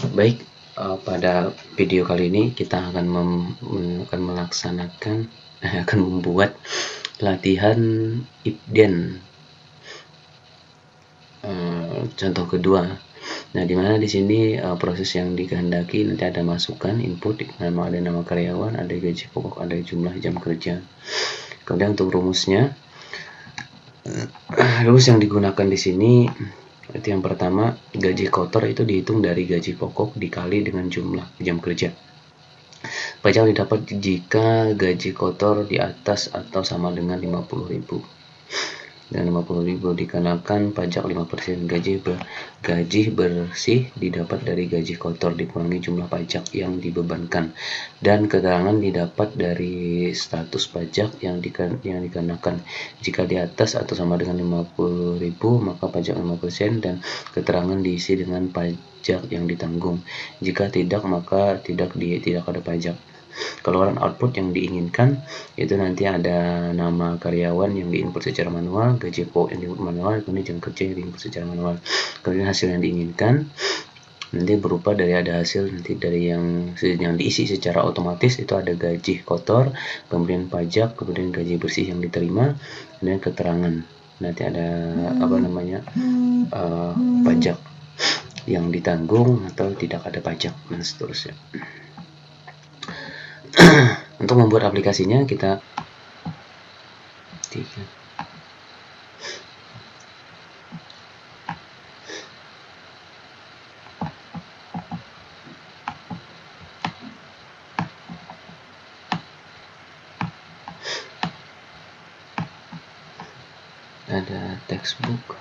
Baik, pada video kali ini kita akan melaksanakan akan membuat latihan IPDEN contoh kedua. Nah, dimana di sini proses yang dikehendaki nanti ada masukan input, ada nama karyawan, ada gaji pokok, ada jumlah jam kerja. Kemudian untuk rumusnya, rumus yang digunakan di sini itu yang pertama, gaji kotor itu dihitung dari gaji pokok dikali dengan jumlah jam kerja. Pajak didapat jika gaji kotor di atas atau sama dengan 50.000. Dan 50.000 dikenakan pajak 5%. Gaji bersih didapat dari gaji kotor dikurangi jumlah pajak yang dibebankan, dan keterangan didapat dari status pajak yang dikenakan. Jika di atas atau sama dengan 50.000 maka pajak 5%, dan keterangan diisi dengan pajak yang ditanggung. Jika tidak maka tidak ada pajak. Keluaran output yang diinginkan itu nanti ada nama karyawan yang diinput secara manual, gaji pokok yang diinput manual, kemudian jam kerja yang diinput secara manual. Kemudian hasil yang diinginkan nanti berupa dari ada hasil nanti dari yang diisi secara otomatis itu ada gaji kotor, kemudian pajak, kemudian gaji bersih yang diterima, dan keterangan nanti ada pajak yang ditanggung atau tidak ada pajak, dan seterusnya. Untuk membuat aplikasinya kita ada textbook,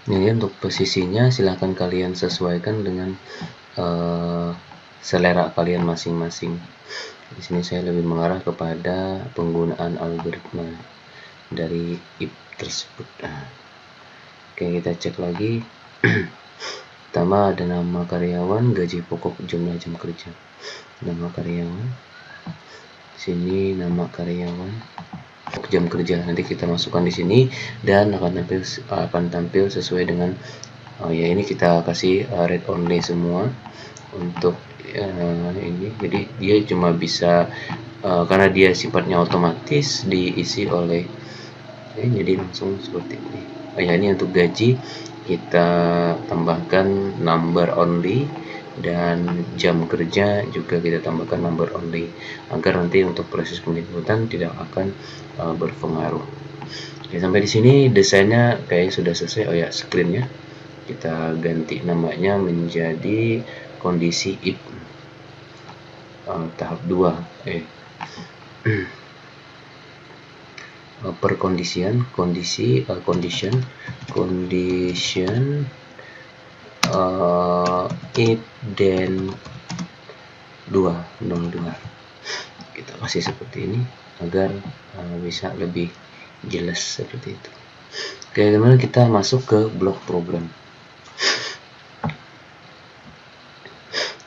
Jadi untuk posisinya silahkan kalian sesuaikan dengan selera kalian masing-masing. Di sini saya lebih mengarah kepada penggunaan algoritma dari if tersebut. Oke, kita cek lagi. Pertama ada nama karyawan, gaji pokok, jumlah jam kerja. Nama karyawan. Sini nama karyawan, jam kerja. Nanti kita masukkan di sini dan akan tampil sesuai dengan ini kita kasih read only semua untuk ini. Jadi dia cuma bisa karena dia sifatnya otomatis diisi oleh jadi langsung seperti ini. Ini untuk gaji kita tambahkan number only, dan jam kerja juga kita tambahkan number only agar nanti untuk proses penginputan tidak akan berpengaruh. Oke, sampai di sini desainnya kayak sudah selesai. Screennya kita ganti namanya menjadi kondisi if tahap 2 perkondisian condition if then 2 kita kasih seperti ini agar bisa lebih jelas seperti itu. Oke, kemudian kita masuk ke blok program.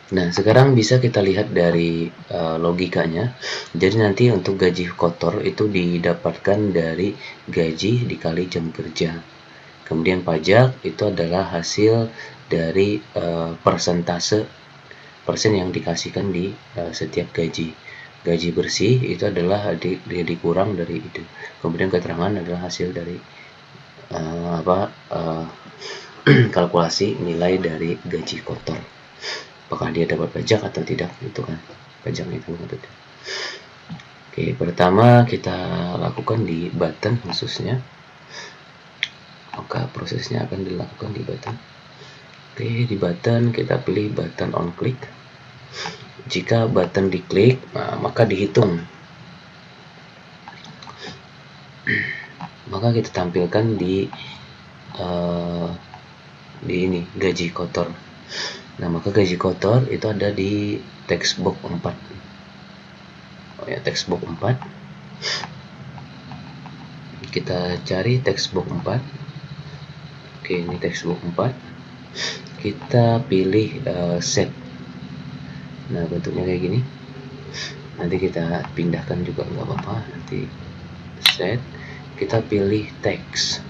Nah, sekarang bisa kita lihat dari logikanya. Jadi nanti untuk gaji kotor itu didapatkan dari gaji dikali jam kerja. Kemudian pajak itu adalah hasil dari persentase persen yang dikasihkan di setiap gaji. Gaji bersih itu adalah dikurang dari itu. Kemudian keterangan adalah hasil dari kalkulasi nilai dari gaji kotor. Apakah dia dapat pajak atau tidak, itu kan pajaknya itu. Oke, pertama kita lakukan di button khususnya. Maka prosesnya akan dilakukan di button. Oke, di button kita pilih button on click. Jika button diklik, maka dihitung. Maka kita tampilkan di ini gaji kotor. Nah, maka gaji kotor itu ada di text box 4. Oh ya, text box 4. Kita cari text box 4. Oke, ini text box 4. Kita pilih set. Nah, bentuknya kayak gini. Nanti kita pindahkan juga nggak apa-apa. Nanti set. Kita pilih text.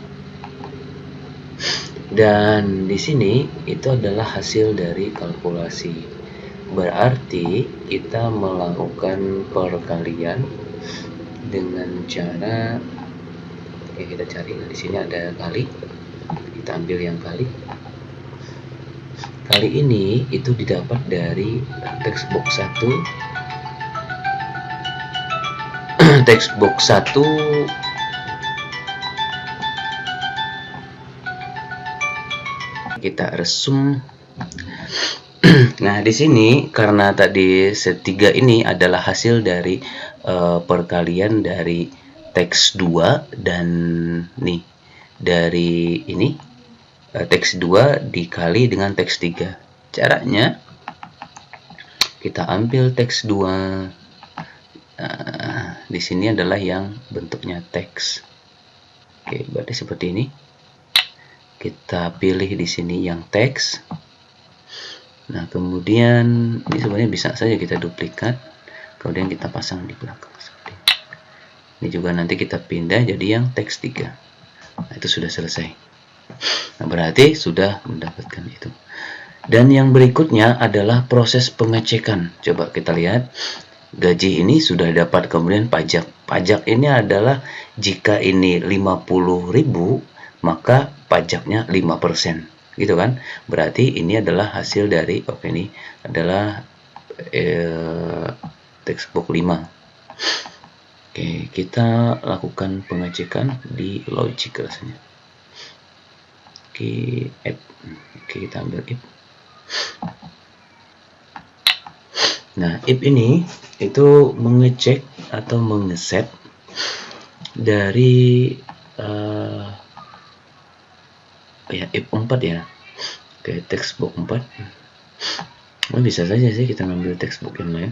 Dan di sini itu adalah hasil dari kalkulasi. Berarti kita melakukan perkalian dengan cara kita cari. Nah, di sini ada kali. Kita ambil yang kali. Kali ini itu didapat dari text box 1. Text box 1 kita resume. Nah, di sini karena tadi setiga ini adalah hasil dari perkalian dari teks 2 dan nih dari ini teks 2 dikali dengan teks 3. Caranya kita ambil teks 2. Di sini adalah yang bentuknya teks. Oke, berarti seperti ini. Kita pilih di sini yang teks. Nah, kemudian ini sebenarnya bisa saja kita duplikat, kemudian kita pasang di belakang seperti ini. Ini juga nanti kita pindah jadi yang teks 3. Nah, itu sudah selesai. Nah, berarti sudah mendapatkan itu. Dan yang berikutnya adalah proses pengecekan. Coba kita lihat. Gaji ini sudah dapat, kemudian pajak. Pajak ini adalah jika ini 50.000, maka pajaknya 5%. Gitu kan? Berarti ini adalah hasil dari ini adalah textbook 5. Oke, kita lakukan pengecekan di logic rasanya. Oke, if. Oke, kita ambil if. Nah, if ini itu mengecek atau mengeset dari if 4 ya. Oke, textbook 4. Nah, bisa saja sih kita ngambil textbook yang lain.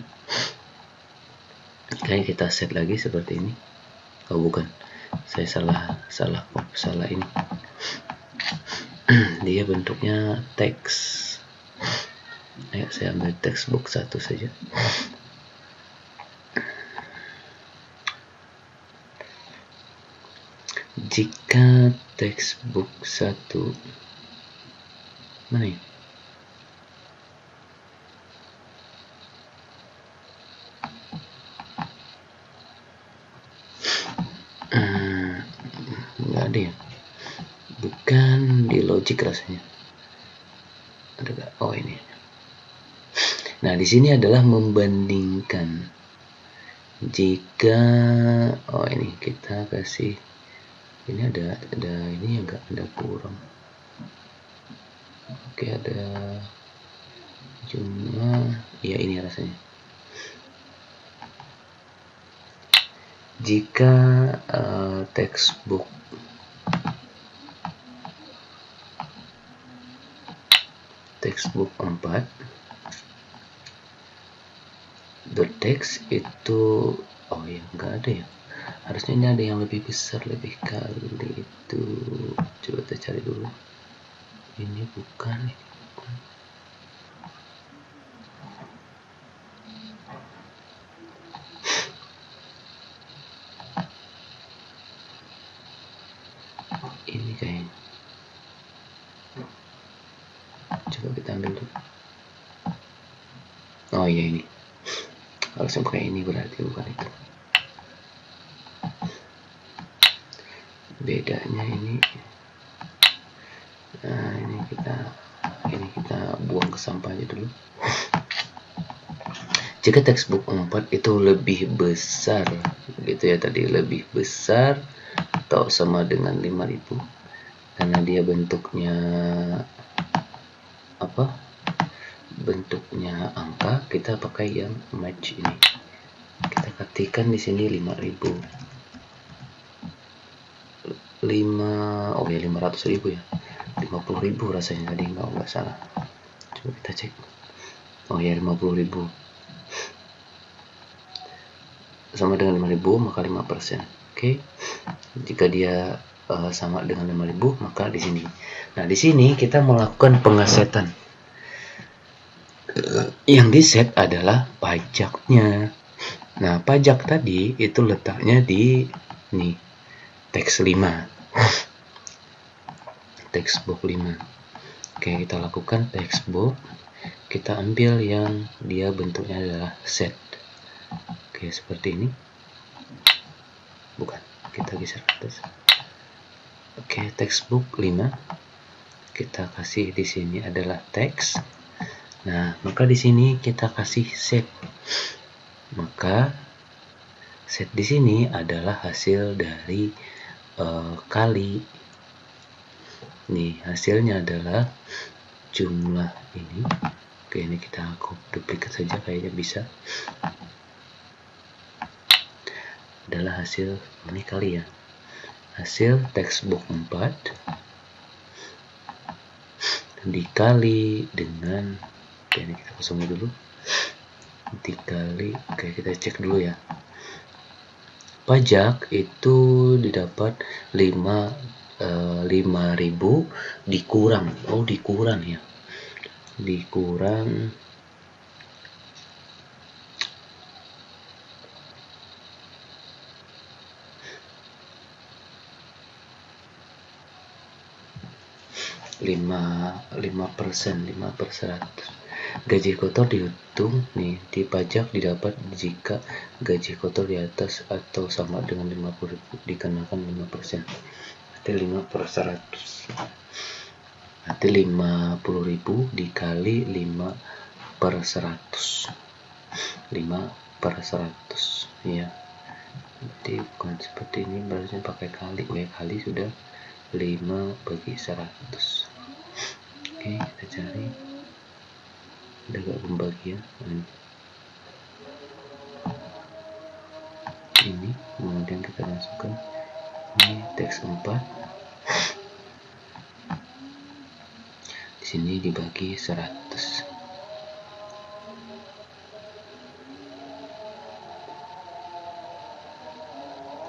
Oke, kita set lagi seperti ini. Oh, bukan. Saya salah ini. Dia bentuknya teks. Ayo, saya ambil textbook 1 saja. Jika textbook 1 mana ya? Nggak ada ya? Bukan di logic rasanya. Ada nggak? Oh, ini. Nah, di sini adalah membandingkan. Jika ini kita kasih ini ada ini enggak ada kurang. Oke, ada cuma ya ini rasanya. Jika textbook textbook 4 the text itu enggak ada ya, harusnya ini ada yang lebih besar, lebih kali itu. Coba kita cari dulu. Ini bukan. Ini kayaknya. Coba kita ambil dulu. Oh iya, ini harusnya pakai ini, berarti bukan itu. Bedanya ini. Nah, ini kita buang ke sampah aja dulu. Jika textbook 4 itu lebih besar gitu ya, tadi lebih besar atau sama dengan 5000, karena dia bentuknya apa? Bentuknya angka, kita pakai yang match ini. Kita ketikkan di sini 5000. 500.000 ya. 50.000 rasanya tadi, nggak salah. Coba kita cek. Oh ya, 50.000 sama dengan 5.000, maka 5%. Oke. Jika dia sama dengan 5.000, maka di sini. Nah, di sini kita melakukan pengesetan. Yang di set adalah pajaknya. Nah, pajak tadi itu letaknya di nih, teks 5. Textbook 5. Oke, kita lakukan textbook. Kita ambil yang dia bentuknya adalah set. Oke, seperti ini. Bukan, kita geser ke atas. Oke, textbook 5. Kita kasih di sini adalah teks. Nah, maka di sini kita kasih set. Maka set di sini adalah hasil dari kali. Nih, hasilnya adalah jumlah ini. Oke, ini kita duplikat saja, kayaknya bisa. Adalah hasil ini kali ya. Hasil textbook 4 dikali dengan, oke, ini kita kosongin dulu. Dikali, oke, kita cek dulu ya. Pajak itu didapat 5.000 dikurang. Oh, dikurang ya. Dikurang 5%, 5/100. Gaji kotor dihitung nih, di pajak didapat jika gaji kotor di atas atau sama dengan 50.000 dikenakan 5%. Berarti 5/100. Berarti 50.000 dikali 5/100. 5/100 ya. Jadi bukan seperti ini, harusnya pakai kali. Kali sudah 5/100. Oke, kita cari. Ada gak pembagian? Ini, kemudian kita masukkan ini teks 4. Di sini dibagi 100.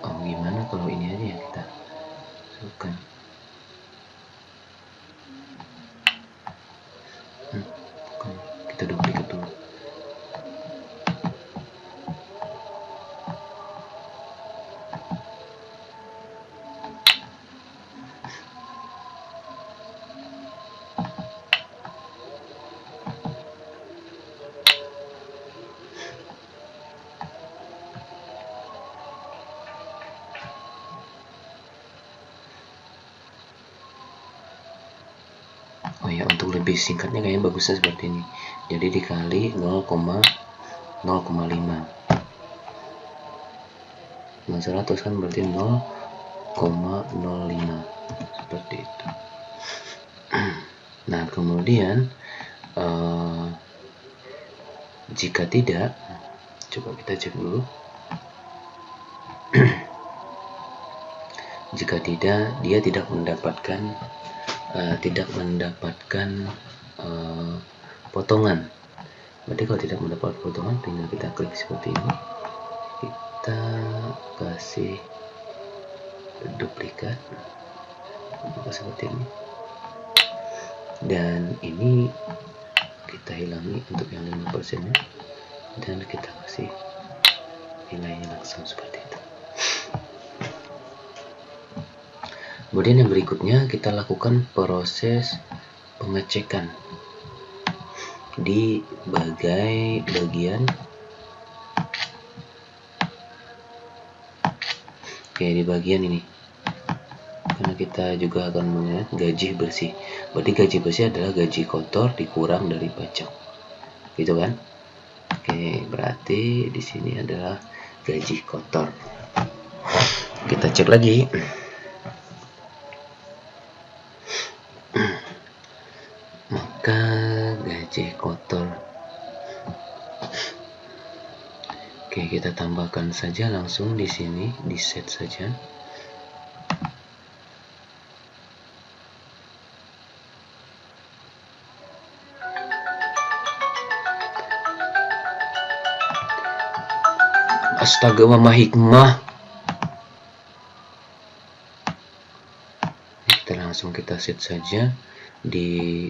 Oh, gimana kalau ini aja ya, kita masukkan. Kita duplikat dulu. Oh ya, untuk lebih singkatnya kayaknya bagusnya seperti ini. Jadi dikali 0,05. 100 kan berarti 0,05 seperti itu. Nah, kemudian jika tidak, coba kita cek dulu. Jika tidak, dia tidak mendapatkan potongan. Berarti kalau tidak mendapat potongan, tinggal kita klik seperti ini. Kita kasih duplikat seperti ini. Dan ini kita hilangi untuk yang 5% nya, dan kita kasih nilainya langsung seperti itu. Kemudian yang berikutnya kita lakukan proses pengecekan. di bagian di bagian ini, karena kita juga akan melihat gaji bersih. Berarti gaji bersih adalah gaji kotor dikurang dari pajak, gitu kan? Oke, berarti di sini adalah gaji kotor. Kita cek lagi. Maka gaji kotor. Oke, kita tambahkan saja langsung di sini, di set saja. Astaga, Mama Hikmah. Kita set saja di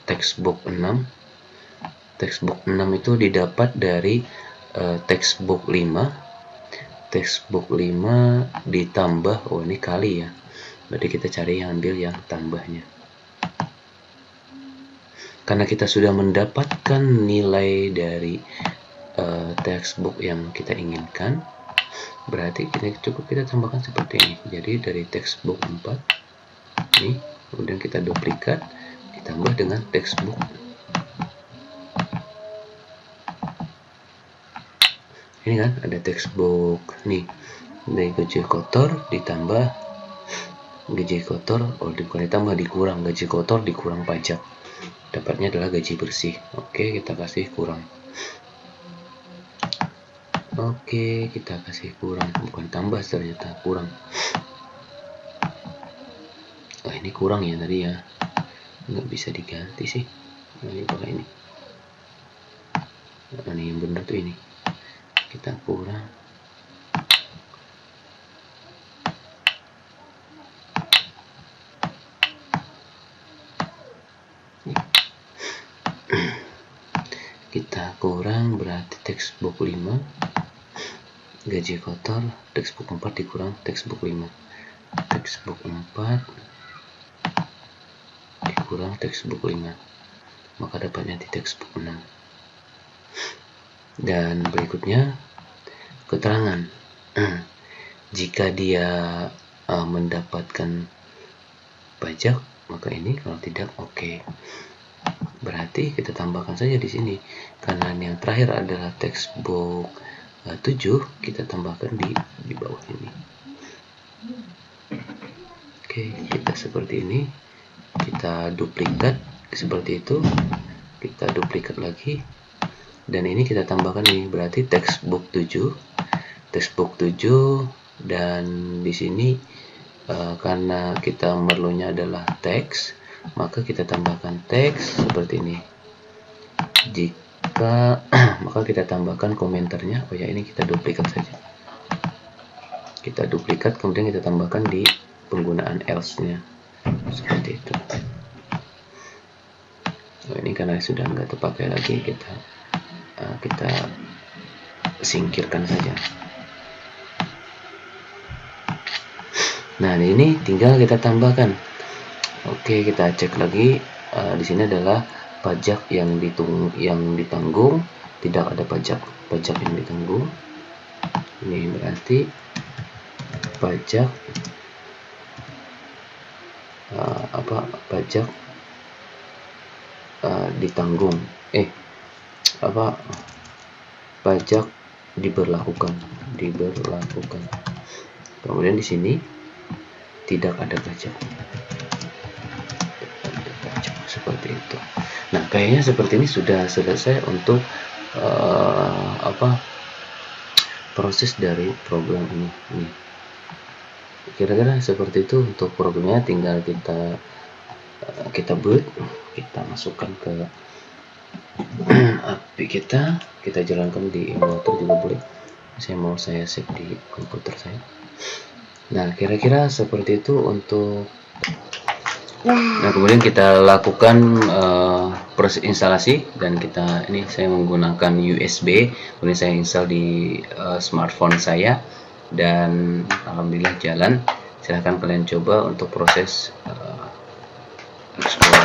textbook 6. Textbook 6 itu didapat dari textbook 5. Textbook 5 ditambah, oh ini kali ya. Berarti kita cari yang ambil yang tambahnya. Karena kita sudah mendapatkan nilai dari textbook yang kita inginkan, berarti kita tambahkan seperti ini. Jadi dari textbook 4 ini, kemudian kita duplikat ditambah dengan textbook. Ini kan ada textbook nih, dari gaji kotor ditambah gaji kotor, bukan ditambah, dikurang gaji kotor dikurang pajak, dapatnya adalah gaji bersih. Oke, kita kasih kurang. Oke, kita kasih kurang, bukan tambah, ternyata kurang. Ini kurang ya tadi ya, nggak bisa diganti sih. Ini pakai ini. Ini yang benar tuh ini. Kita kurang. Kita kurang berarti textbook 5 gaji kotor, textbook 4 dikurang textbook 5. Textbook 4 dikurang textbook 5, maka dapatnya di textbook 6. Dan berikutnya keterangan. Jika dia mendapatkan pajak, maka ini, kalau tidak oke. Berarti kita tambahkan saja di sini, karena yang terakhir adalah textbook 7, kita tambahkan di bawah ini. Oke, kita seperti ini. Kita duplikat seperti itu, kita duplikat lagi, dan ini kita tambahkan ini, berarti textbook 7 dan di sini karena kita perlunya adalah teks, maka kita tambahkan teks seperti ini. Jika maka kita tambahkan komentarnya. Oh ya, ini kita duplikat saja, kita duplikat, kemudian kita tambahkan di penggunaan else-nya seperti itu. Ini karena sudah nggak terpakai lagi, kita singkirkan saja. Nah, ini tinggal kita tambahkan. Oke, kita cek lagi. Di sini adalah pajak yang ditanggung, tidak ada pajak yang ditanggung. Ini berarti pajak pajak ditanggung, pajak diberlakukan. Kemudian di sini tidak ada pajak, seperti itu. Nah, kayaknya seperti ini sudah selesai untuk proses dari program ini. Kira-kira seperti itu untuk programnya. Tinggal kita buat, kita masukkan ke API kita jalankan di emulator juga boleh. Saya save di komputer saya. Nah, kira-kira seperti itu untuk. Nah, kemudian kita lakukan proses instalasi, dan ini saya menggunakan USB, kemudian saya install di smartphone saya, dan alhamdulillah jalan. Silahkan kalian coba untuk proses explore.